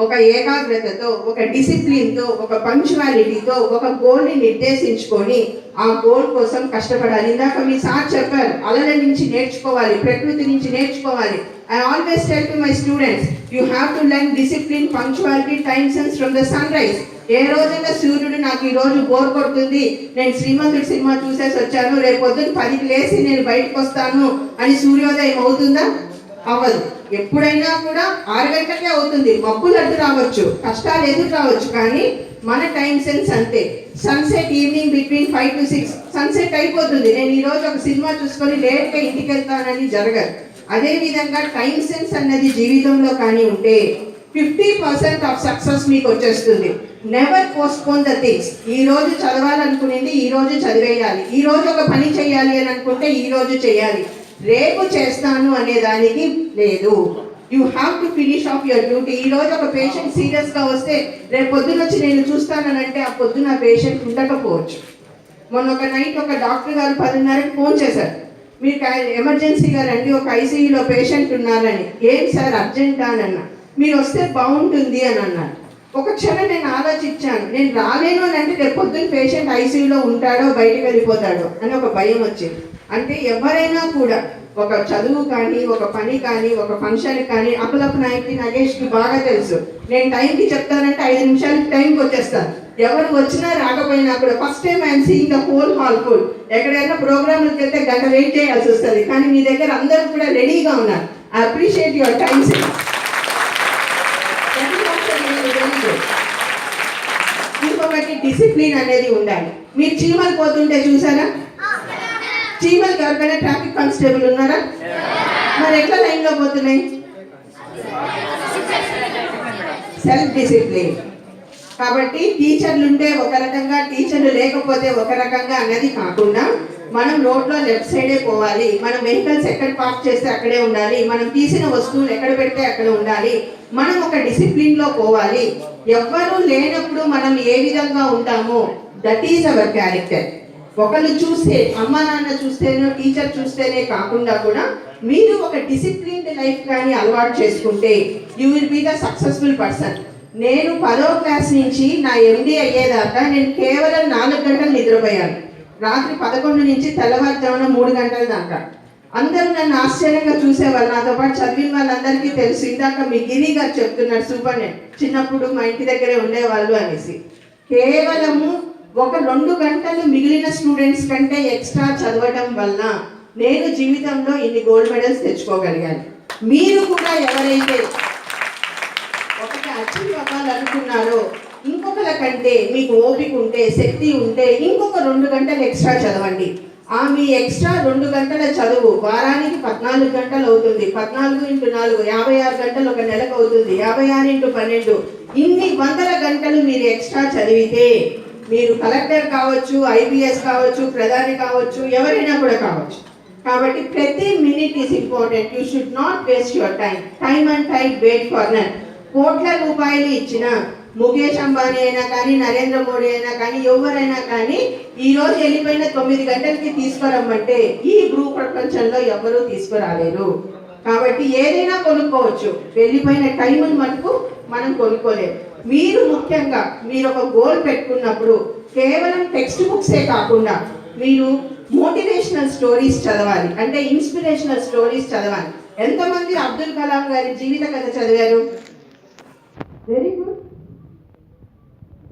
ఒక ఏకాగ్రతతో, ఒక డిసిప్లిన్తో, ఒక పంక్చువాలిటీతో ఒక గోల్ని నిర్దేశించుకొని ఆ గోల్ కోసం కష్టపడాలి. ఇందాక మీ సార్ చెప్పారు, అలల నుంచి నేర్చుకోవాలి, ప్రకృతి నుంచి నేర్చుకోవాలి. I always tell to my students, you have to learn discipline, punctuality, time sense from the sunrise. ఏ రోజైనా సూర్యుడు నాకు ఈ రోజు బోర్ కొడుతుంది, నేను శ్రీమంతుడి సినిమా చూసేసి వచ్చాను, రేపు పొద్దున్న 10కి లేసి నేను బయటకు వస్తాను అని సూర్యోదయం అవుతుందా? అవ్వదు. ఎప్పుడైనా కూడా 6 గంటలకే అవుతుంది. మబ్బులు అడ్డు రావచ్చు, కష్టాలు ఎదురు రావచ్చు, కానీ మన టైం సెన్స్ అంతే. Sunset evening between 5 to 6 sunset అయిపోతుంది. నేను ఈ రోజు ఒక సినిమా చూసుకొని లేట్గా ఇంటికి వెళ్తానని జరగదు. అదేవిధంగా టైం సెన్స్ అన్నది జీవితంలో కానీ ఉంటే 50% ఆఫ్ సక్సెస్ మీకు వచ్చేస్తుంది. Never postpone the things. ఈ రోజు చదవాలనుకునేది ఈ రోజు చదివేయాలి, ఈ రోజు ఒక పని చేయాలి అని అనుకుంటే ఈ రోజు చేయాలి, రేపు చేస్తాను అనే దానికి లేదు. You have to finish off your duty. ఈ రోజు ఒక పేషెంట్ సీరియస్గా వస్తే రేపు పొద్దున వచ్చి నేను చూస్తానంటే ఆ పొద్దున పేషెంట్ ఉండకపోవచ్చు. మొన్న ఒక నైట్ ఒక డాక్టర్ గారు 10:30కి ఫోన్ చేశారు, మీకు ఎమర్జెన్సీగా రండి, ఒక ఐసీయూలో పేషెంట్ ఉన్నారని. ఏం సార్ అర్జెంటా అని అన్నా. మీరు వస్తే బాగుంటుంది అని అన్నారు. ఒక క్షణం నేను ఆలోచించాను, నేను రాలేను అని అంటే రేపు పొద్దున్న పేషెంట్ ఐసీయూలో ఉంటాడో బయటకు వెళ్ళిపోతాడో అని ఒక భయం వచ్చింది. అంటే ఎవరైనా కూడా ఒక చదువు కానీ, ఒక పని కానీ, ఒక ఫంక్షన్ కానీ, అప్పులప్పు నాయకుడి నగేష్కి బాగా తెలుసు, నేను టైంకి చెప్తానంటే 5 నిమిషాలకి టైంకి వచ్చేస్తాను. ఎవరు వచ్చినా రాకపోయినా కూడా first time I'm seeing the whole hall full. ఎక్కడైనా ప్రోగ్రామ్కి వెళ్తే గంట వెయిట్ చేయాల్సి వస్తుంది, కానీ మీ దగ్గర అందరూ కూడా రెడీగా ఉన్నారు. I appreciate your time sense. ఇంకొకటి డిసిప్లిన్ అనేది ఉండాలి. మీరు చీమలు పోతుంటే చూసారా? చీమలు ఎవరికైనా ట్రాఫిక్ కానిస్టేబుల్ ఉన్నారా? మరి ఎట్లా లైన్లో పోతున్నాయి? Self discipline. కాబట్టి టీచర్లు ఉంటే ఒక రకంగా, టీచర్లు లేకపోతే ఒక రకంగా అన్నది కాకుండా మనం రోడ్లో లెఫ్ట్ సైడే పోవాలి, మనం వెహికల్స్ ఎక్కడ పార్క్ చేస్తే అక్కడే ఉండాలి, మనం తీసిన వస్తువులు ఎక్కడ పెడితే అక్కడ ఉండాలి, మనం ఒక డిసిప్లిన్లో పోవాలి. ఎవ్వరూ లేనప్పుడు మనం ఏ విధంగా ఉంటామో దట్ ఈజ్ అవర్ క్యారెక్టర్. ఒకళ్ళు చూస్తే, అమ్మ నాన్న చూస్తేనో టీచర్ చూస్తేనే కాకుండా కూడా మీరు ఒక డిసిప్లిన్డ్ లైఫ్ కానీ అలవాటు చేసుకుంటే you will be the successful person. నేను 10వ క్లాస్ నుంచి నా ఎండి అయ్యేదాకా నేను కేవలం 4 గంటలు నిద్రపోయాను. రాత్రి 11 నుంచి తెల్లవారుజామున 3 గంటల దాకా. అందరూ నన్ను ఆశ్చర్యంగా చూసేవాళ్ళు. నాతో పాటు చదివిన వాళ్ళందరికీ తెలుసు. ఇందాక మీ గిరి గారు చెప్తున్నారు, సూపర్నెంట్ చిన్నప్పుడు మా ఇంటి దగ్గరే ఉండేవాళ్ళు అనేసి. కేవలము ఒక 2 గంటలు మిగిలిన స్టూడెంట్స్ కంటే ఎక్స్ట్రా చదవడం వల్ల నేను జీవితంలో ఇన్ని గోల్డ్ మెడల్స్ తెచ్చుకోగలిగాను. మీరు కూడా ఎవరైతే ఒకటి అచీవ్ అవ్వాలనుకున్నారో, ఇంకొకరి కంటే మీకు ఓపిక ఉంటే, శక్తి ఉంటే ఇంకొక 2 గంటలు ఎక్స్ట్రా చదవండి. మీ ఎక్స్ట్రా 2 గంటల చదువు వారానికి 14 గంటలు అవుతుంది. 14 × 4 56 గంటలు ఒక నెలకు అవుతుంది. 56 × 12 ఇన్ని వందల గంటలు మీరు ఎక్స్ట్రా చదివితే మీరు కలెక్టర్ కావచ్చు, ఐపీఎస్ కావచ్చు, ప్రధాని కావచ్చు, ఎవరైనా కూడా కావచ్చు. కాబట్టి ప్రతి minute is important. You should not waste your time. Time and tide wait for none. కోట్ల రూపాయలు ఇచ్చిన ముఖేష్ అంబానీ అయినా కానీ, నరేంద్ర మోడీ అయినా కానీ, ఎవరైనా కానీ ఈరోజు వెళ్ళిపోయిన 9 గంటలకి తీసుకురమ్మంటే ఈ భూ ప్రపంచంలో ఎవరూ తీసుకురాలేరు. కాబట్టి ఏదైనా కొనుక్కోవచ్చు, వెళ్ళిపోయిన టైంని మటుకు మనం కొనుక్కోలేము. మీరు ముఖ్యంగా మీరు ఒక గోల్ పెట్టుకున్నప్పుడు కేవలం టెక్స్ట్ బుక్సే కాకుండా మీరు మోటివేషనల్ స్టోరీస్ చదవాలి, అంటే ఇన్స్పిరేషనల్ స్టోరీస్ చదవాలి. ఎంతమంది అబ్దుల్ కలాం గారి జీవిత కథ చదివారు? Very good,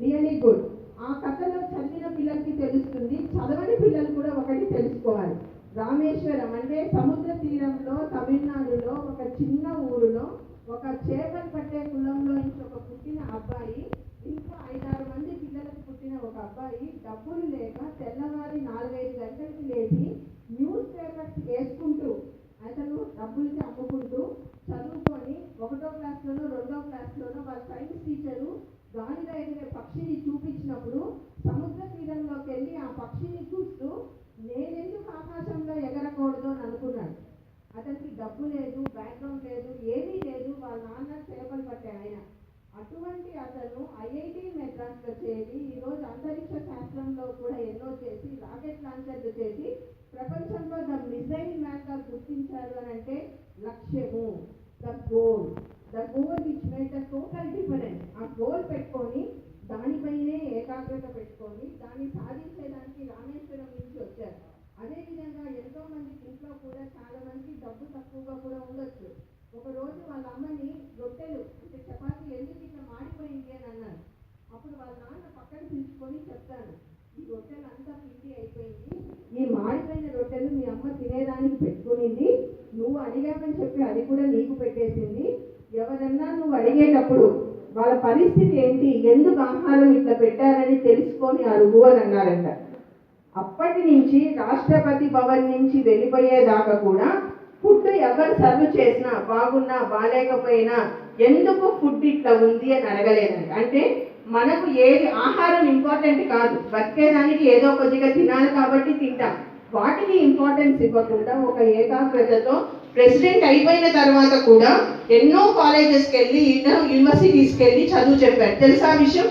really good. ఆ కథలో చదివిన పిల్లలకి తెలుస్తుంది, చదవని పిల్లలు కూడా ఒకటి తెలుసుకోవాలి. రామేశ్వరం అంటే సముద్ర తీరంలో తమిళనాడులో ఒక చిన్న ఊరిలో ఒక చేపలు పట్టే కులంలో నుంచి ఒక పుట్టిన అబ్బాయి, ఇంకా 5-6 మంది పిల్లలకు పుట్టిన ఒక అబ్బాయి డబ్బులు లేక తెల్లవారి 4-5 గంటలకి లేచి న్యూస్ పేపర్స్ వేసుకుంటూ అతను డబ్బులకి అమ్ముకుంటూ చదువుకొని 1వ క్లాస్లోనో 2వ క్లాస్లోనో వాళ్ళ సైన్స్ టీచరు గాలిలో ఎగిరే పక్షిని చూపించినప్పుడు సముద్ర తీరంలోకి వెళ్ళి ఆ పక్షిని చూస్తూ నేనెందుకు ఆకాశంలో ఎగరకూడదు అని అనుకున్నాడు. అతనికి డబ్బు లేదు, బ్యాక్గ్రౌండ్ లేదు, ఏమీ లేదు. వాళ్ళ నాన్న చేపలు పట్టే ఆయన. అటువంటి అతను ఐఐటి మెడ్రాస్లో చేరి ఈరోజు అంతరిక్ష శాస్త్రంలో కూడా ఎన్నో చేసి రాకెట్ లాంచర్లు చేసి ప్రపంచంలో ద మిసైల్ మ్యాన్గా గుర్తించారు అని అంటే లక్ష్యము, the goal which made the total difference. పట్టుకొని దాన్ని సాధించేదానికి రామేశ్వరం నుంచి వచ్చారు. అదేవిధంగా ఎంతో మంది ఇంట్లో కూడా చాలా మంది డబ్బు తక్కువగా కూడా ఉండొచ్చు. ఒక రోజు వాళ్ళ అమ్మని రొట్టెలు అంటే చపాతీ ఎందుకు ఇట్లా మాడిపోయింది అని అన్నారు. అప్పుడు వాళ్ళ నాన్న పక్కన పిలుచుకొని చెప్తాను, ఈ రొట్టెలు అంతా పిండి అయిపోయింది, ఈ మాడిపోయిన రొట్టెలు మీ అమ్మ తినేదానికి పెట్టుకునింది, నువ్వు అడిగామని చెప్పి అది కూడా నీకు పెట్టేసింది. ఎవరన్నా నువ్వు అడిగేటప్పుడు వాళ్ళ పరిస్థితి ఏంటి, ఎందుకు ఆహారం ఇట్లా పెట్టారని తెలుసుకొని అడుగు అని అన్నారంట. అప్పటి నుంచి రాష్ట్రపతి భవన్ నుంచి వెళ్ళిపోయేదాకా కూడా ఫుడ్ ఎవరు సర్వ్ చేసినా బాగున్నా బాగాలేకపోయినా ఎందుకు ఫుడ్ ఇట్లా ఉంది అని అడగలేదండి. అంటే మనకు ఏది ఆహారం ఇంపార్టెంట్ కాదు, బతికేదానికి ఏదో కొద్దిగా తినాలి కాబట్టి తింటాం, వాటికి ఇంపార్టెన్స్ ఇవ్వకుండా ఒక ఏకాగ్రతతో ప్రెసిడెంట్ అయిపోయిన తర్వాత కూడా ఎన్నో కాలేజెస్కి వెళ్ళి ఎన్నో యూనివర్సిటీస్కి వెళ్ళి చదువు చెప్పారు. తెలుసా విషయం?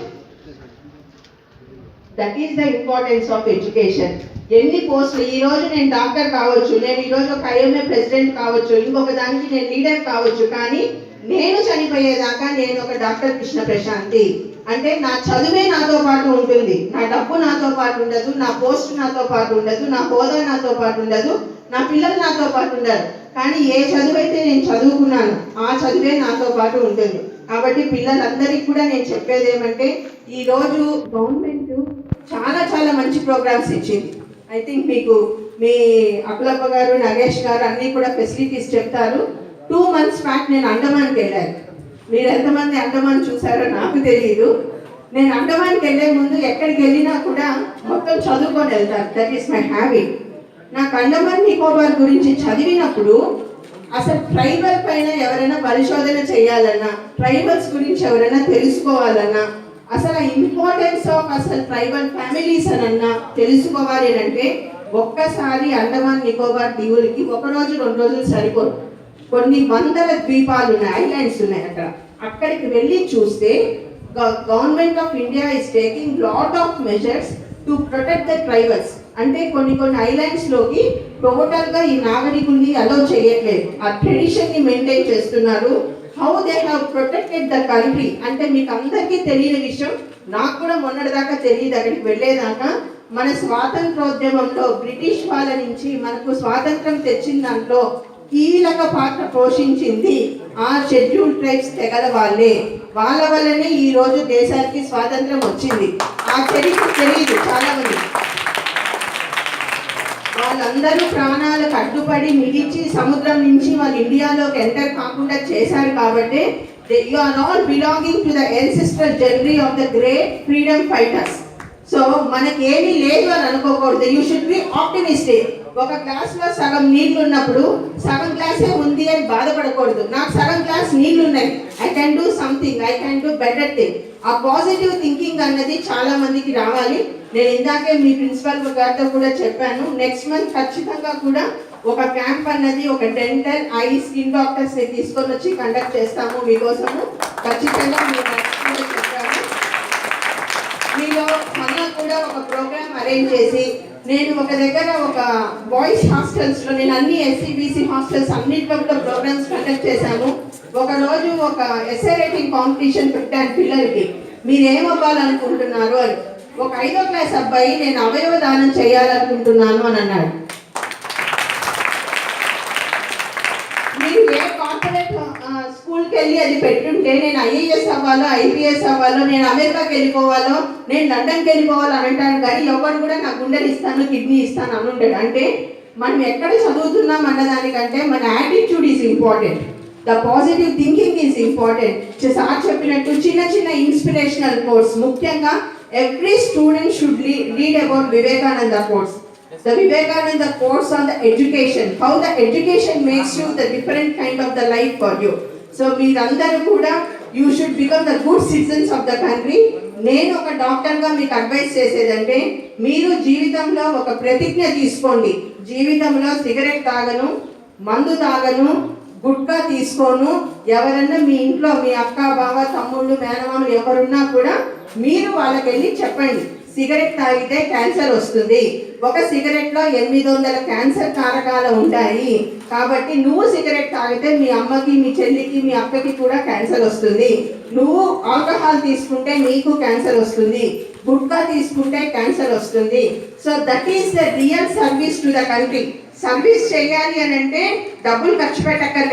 That is the importance of education. ఎన్ని పోస్టులు, ఈ రోజు నేను డాక్టర్ కావచ్చు, నేను ఈరోజు ఒక ఐఎంఏ ప్రెసిడెంట్ కావచ్చు, ఇంకొక దానికి నేను లీడర్ కావచ్చు, కానీ నేను చనిపోయేదాకా నేను ఒక డాక్టర్ కృష్ణ ప్రశాంతి. అంటే నా చదువే నాతో పాటు ఉంటుంది, నా డబ్బు నాతో పాటు ఉండదు, నా పోస్ట్ నాతో పాటు ఉండదు, నా హోదా నాతో పాటు ఉండదు, నా పిల్లలు నాతో పాటు ఉండరు, కానీ ఏ చదువు అయితే నేను చదువుకున్నాను ఆ చదువే నాతో పాటు ఉంటుంది. కాబట్టి పిల్లలందరికీ కూడా నేను చెప్పేది ఏమంటే, ఈరోజు గవర్నమెంట్ చాలా చాలా మంచి ప్రోగ్రామ్స్ ఇచ్చింది. ఐ థింక్ మీకు మీ అఖిలప్ప గారు, నగేష్ గారు అన్నీ కూడా ఫెసిలిటీస్ చెప్తారు. 2 months బ్యాక్ నేను అండమాన్కి వెళ్ళాను. మీరు ఎంతమంది అండమాన్ చూసారో నాకు తెలియదు. నేను అండమాన్కి వెళ్ళే ముందు ఎక్కడికి వెళ్ళినా కూడా మొత్తం చదువుకొని వెళ్తాను. That is my habit. నాకు అండమాన్ నికోబార్ గురించి చదివినప్పుడు అసలు ట్రైబల్ పైన ఎవరైనా పరిశోధన చేయాలన్నా, ట్రైబల్స్ గురించి ఎవరైనా తెలుసుకోవాలన్నా, అసలు ఇంపార్టెన్స్ ఆఫ్ అసలు ట్రైబల్ ఫ్యామిలీస్ అనన్నా తెలుసుకోవాలి అంటే ఒక్కసారి అండమాన్ నికోబార్ దీవులకి 1 రోజు 2 రోజులు సరిపోదు. కొన్ని వందల ద్వీపాలు ఉన్నాయి, ఐలాండ్స్ ఉన్నాయి అక్కడ. అక్కడికి వెళ్ళి చూస్తే government of India is taking lot of measures to protect the tribals. అంటే కొన్ని ఐలాండ్స్ లోకి టోటల్ గా ఈ నాగరికుల్ని అలౌ చేయట్లేదు, ఆ ట్రెడిషన్ ని మెయింటైన్ చేస్తున్నారు. How they have protected the country అంటే మీకు అందరికీ తెలియని విషయం, నాకు కూడా మొన్నటిదాకా తెలియదు. అక్కడికి వెళ్ళేదాకా మన స్వాతంత్రోద్యమంలో బ్రిటిష్ వాళ్ళ నుంచి మనకు స్వాతంత్రం తెచ్చిన దాంట్లో కీలక పాత్ర పోషించింది ఆ షెడ్యూల్ ట్రైబ్స్ తెగల వాళ్ళే. వాళ్ళ వల్లనే ఈ రోజు దేశానికి స్వాతంత్రం వచ్చింది. ఆ చరిత్ర తెలియదు చాలా మంది. వాళ్ళందరూ ప్రాణాలకు అడ్డుపడి మిగిల్చి సముద్రం నుంచి వాళ్ళు ఇండియాలోకి ఎంటర్ కాకుండా చేశారు. కాబట్టి you are all belonging to the ancestral journey of the great freedom fighters. So మనకి ఏమీ లేదు అని అనుకోకూడదు. You should be optimistic. ఒక గ్లాస్ లో సగం నీళ్లు ఉన్నప్పుడు సగం గ్లాసే ఉంది అని బాధపడకూడదు. నాకు సగం గ్లాస్ నీళ్లు ఉన్నాయి, I can do something, I can do better thing. ఆ పాజిటివ్ థింకింగ్ అన్నది చాలా మందికి రావాలి. నేను ఇందాకే మీ ప్రిన్సిపల్ గారితో కూడా చెప్పాను, నెక్స్ట్ మంత్ ఖచ్చితంగా కూడా ఒక క్యాంప్ అన్నది, ఒక డెంటల్ ఐ స్కిన్ డాక్టర్స్ ని తీసుకొని వచ్చి కండక్ట్ చేస్తాము మీకోసము. ఖచ్చితంగా మీరు చెప్పాము. మీలో మొన్న కూడా ఒక ప్రోగ్రామ్ అరేంజ్ చేసి, నేను ఒక దగ్గర ఒక బాయ్స్ హాస్టల్స్ లో, నేను అన్ని SCBC హాస్టల్స్ అన్నింటిలో కూడా ప్రోగ్రామ్స్ కండక్ట్ చేశాము. ఒక రోజు ఒక ఎస్ఏ రైటింగ్ కాంపిటీషన్ పెట్టాను పిల్లలకి, మీరు ఏమవ్వాలనుకుంటున్నారు అని. ఒక 5వ క్లాస్ అబ్బాయి నేను అవయవ దానం చేయాలనుకుంటున్నాను అని అన్నాడు. మీరు ఏ కార్పొరేట్ స్కూల్కి వెళ్ళి అది పెట్టుంటే నేను IAS అవ్వాలో, IPS అవ్వాలో, నేను అమెరికాకి వెళ్ళిపోవాలో, నేను లండన్కి వెళ్ళిపోవాలో అని అంటాను. కానీ ఎవరు కూడా నా గుండెలు ఇస్తాను, కిడ్నీ ఇస్తాను అని ఉంటాడు. అంటే మనం ఎక్కడ చదువుతున్నాం అన్నదానికంటే మన attitude is important, the positive thinking is important. Sir చెప్పినట్టు చిన్న చిన్న ఇన్స్పిరేషనల్ కోర్స్, ముఖ్యంగా every student should read about Vivekananda quotes. The Vivekananda quotes on the education, how the education makes you the different kind of the life for you. So మీరందరూ కూడా you should become the good citizens of the country. నేను ఒక డాక్టర్గా మీకు advice చేసేదంటే, మీరు జీవితంలో ఒక ప్రతిజ్ఞ తీసుకోండి. జీవితంలో సిగరెట్ తాగను, మందు తాగను, గుట్కా తీసుకోను. ఎవరన్నా మీ ఇంట్లో మీ అక్క, బావ, తమ్ముళ్ళు, మేనమామలు ఎవరున్నా కూడా మీరు వాళ్ళకి వెళ్ళి చెప్పండి, సిగరెట్ తాగితే క్యాన్సర్ వస్తుంది, ఒక సిగరెట్లో 800 క్యాన్సర్ కారకాలు ఉంటాయి, కాబట్టి నువ్వు సిగరెట్ తాగితే మీ అమ్మకి, మీ చెల్లికి, మీ అక్కకి కూడా క్యాన్సర్ వస్తుంది, నువ్వు ఆల్కహాల్ తీసుకుంటే నీకు క్యాన్సర్ వస్తుంది, గుట్కా తీసుకుంటే క్యాన్సర్ వస్తుంది. So that is the real service to the country. Service చేయాలి అని అంటే డబ్బులు ఖర్చు పెట్టక్కర్లేదు.